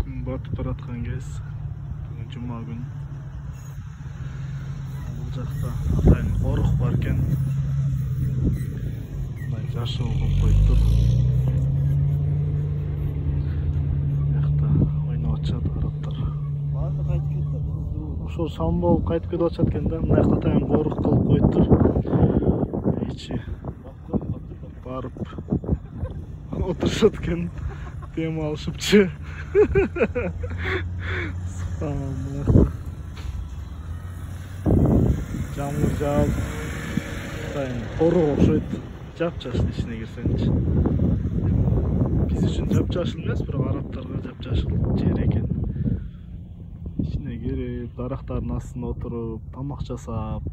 Күн батып бараткан кез. Жума күн. Бул жакта атайын корук бар экен. Мындай жашыл кылып коюптур. Бuyакта ойноп атышат караптар. Баары кайтып кетти. Ошол шам болуп кайтып кетип атышат экен да. Мына жакта атайын корук кылып коюптур. Ичи барып отурушат экен. Дем алышыпчы. Жамгыр жаап, кору окшойт. Жапжашыл ичине кирсеңчи. Биз үчүн жапжашыл эмес, бирок арабтарга жапжашыл жер экен. Ичине кирип, дарактардын астында отуруп, тамак жасап,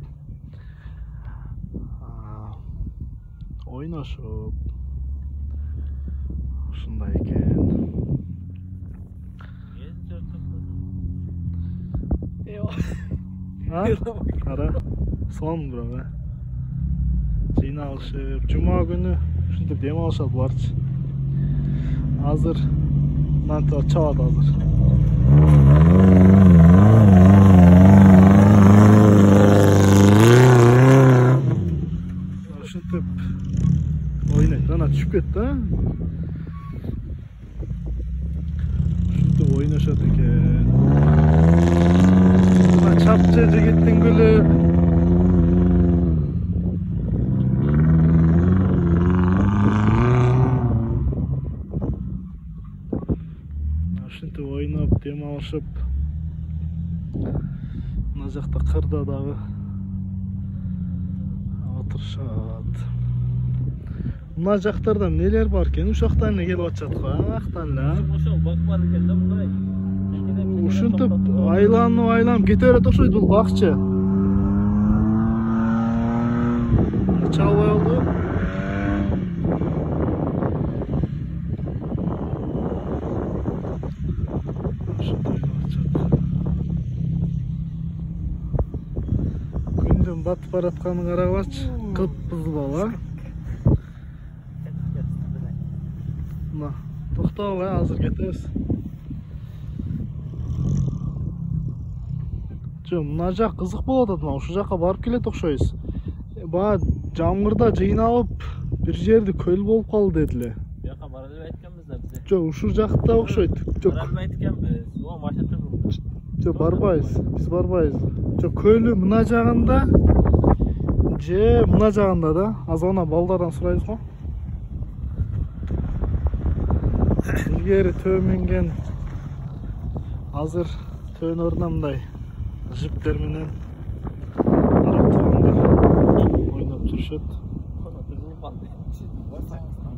ойношуп, ушундай экен. Кара, сон бирок, жыйналышып, жума күнү ушинтип дем алышат буларчы. Азыр мынтип чабат азыр. Ушинтип ойнойт, ана түшүп кетти, ушинтип ойношот экен. Çapçı gittin gülü. Şimdi oynayıp dem alışıp mına jakta kırda dagı oturuşat. Mına jaktarda neler var eken? Uşaktan ne gelip atjat ko? Aktan la. Ошол бак бар экен да мындай. Ушинтип айланып кете берет окшойт бул бакчы. Чалбай алды. Күндүн батып баратканын карагылачы. Кып-кызыл бала. Мына, токтогула, азыр кетебиз. Мына жак кызык болуп атат, ушул жакка барып келет окшойбуз. Баа жамгырда жыйналып бир жерди көл болуп калды дедиле. Жакка бара деп айтканбыз да биз. Жок, ушул жакта окшойт. Жок. Бара деп айтканбыз. О, машина турду. Жок, барбайбыз. Биз барбайбыз. Жок, көлү мына жагында же мына жагында да. Азыр ана балдардан сурайбыз го. Илгери төмөнген азыр төөн ордуна мындай жиптер менен ойноп турушат.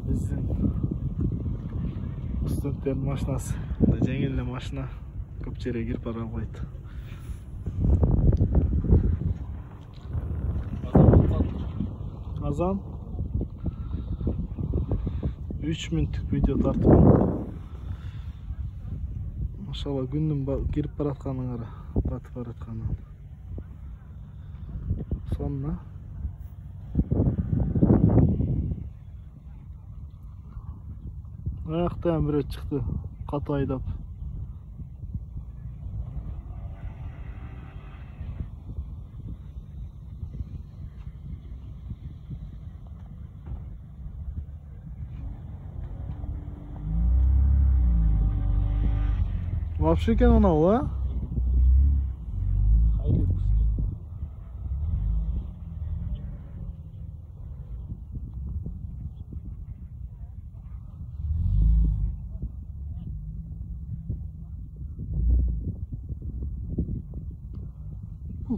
Биздин студенттердин машинасы жеңил эле машина, көп жерге кирип бара албайт. Азан 3 мүнөттүк видео тартып. Машалла күндүн кирип баратканын кара. Батып баратканын. Сонна. Аяктан бирөө чыкты, катып айдап. Вообще экен анау, а?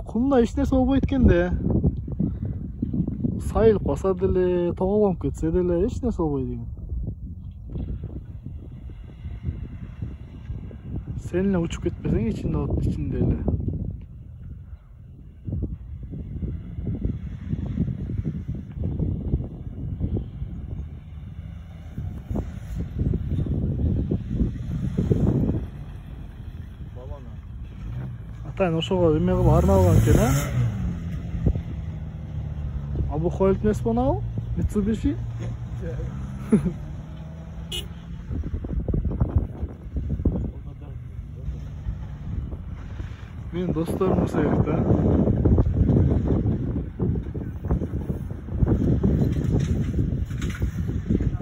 Кумда эч нерсе болбойт экен да. Сайылып калса деле, тоголонуп кетсе деле эч нерсе болбойт экен. Sen эле учуп кетпесең ичинде эле. Атайын ошого эме кылып арналган экен, а? Абу Хойлд эмес болобу? Mitsubishi? Benim dostlarımı sevdik ha.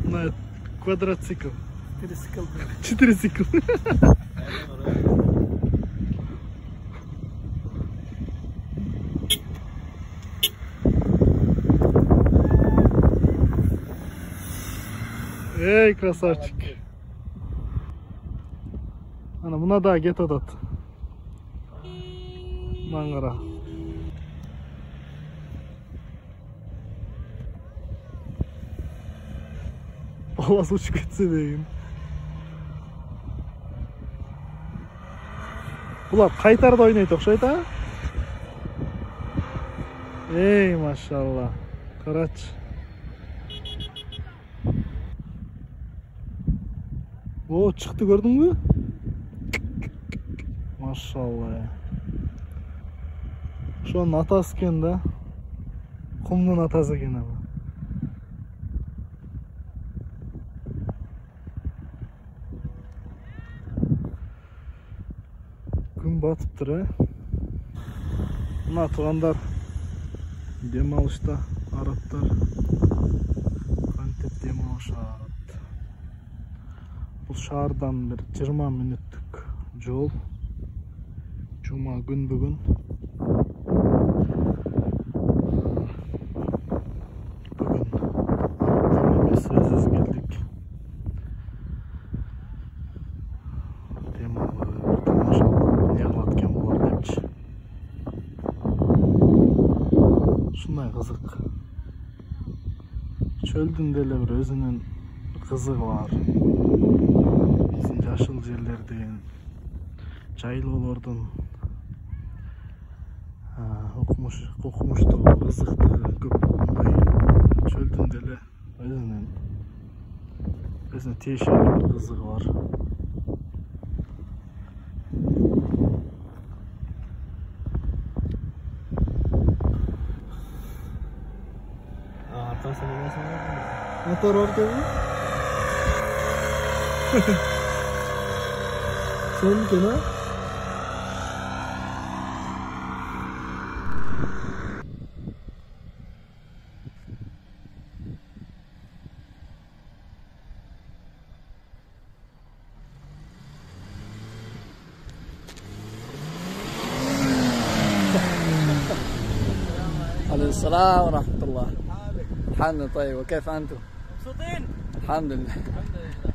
Bunlar kvadratsikl. Trisikl. Çitrisikl. Ey krasavчик. Ana buna da get adat. Mangara. Balası uçup gitse deyin. Bular qaytarda oynaydı okşaydı ha? Ey maşallah. Karaç. O çıktı gördün mü? Maşallah ya. Şu an atası eken de. Kumdun atası eken ama. Gün batıptır ha. Mına tuğanlar dem alışta Araplar kantep dem alışat. Bu şahardan bir 20 minutluk yol. Cuma gün bugün. Bugün Arap'tan mesajsız geldik. Dem alışta maşallah ne anlatken bu var demiş. Şunday kızık. Çöldün dele bir özünün kızığı var. Bizim yaşıl yerlerden, жайлоолордун окумуштугу, кызыктыгы көп болгондой чөлдүн деле өзүнө тиешелүү бир кызыгы бар. Motor var tabii. Sen mi ha? عليكم السلام ورحمة الله. الحمد لله. طيب وكيف أنتم؟ مبسوطين؟ الحمد لله. الحمد لله.